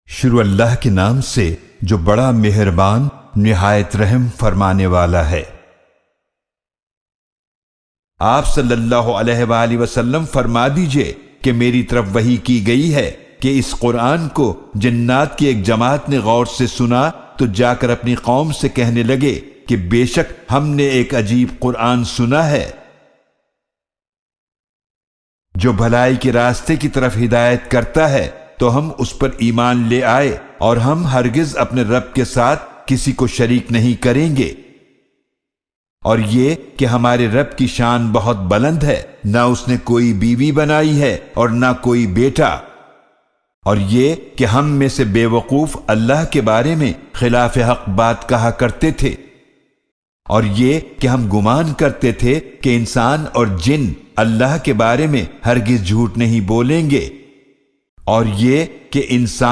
شروع اللہ کے نام سے جو بڑا مہربان نہایت رحم فرمانے والا ہے۔ آپ صلی اللہ علیہ وآلہ وسلم فرما دیجئے کہ میری طرف وحی کی گئی ہے کہ اس قرآن کو جنات کی ایک جماعت نے غور سے سنا تو جا کر اپنی قوم سے کہنے لگے کہ بے شک ہم نے ایک عجیب قرآن سنا ہے جو بھلائی کے راستے کی طرف ہدایت کرتا ہے، تو ہم اس پر ایمان لے آئے اور ہم ہرگز اپنے رب کے ساتھ کسی کو شریک نہیں کریں گے۔ اور یہ کہ ہمارے رب کی شان بہت بلند ہے، نہ اس نے کوئی بیوی بنائی ہے اور نہ کوئی بیٹا، اور یہ کہ ہم میں سے بے وقوف اللہ کے بارے میں خلاف حق بات کہا کرتے تھے، اور یہ کہ ہم گمان کرتے تھے کہ انسان اور جن اللہ کے بارے میں ہرگز جھوٹ نہیں بولیں گے، اور یہ کہ انسان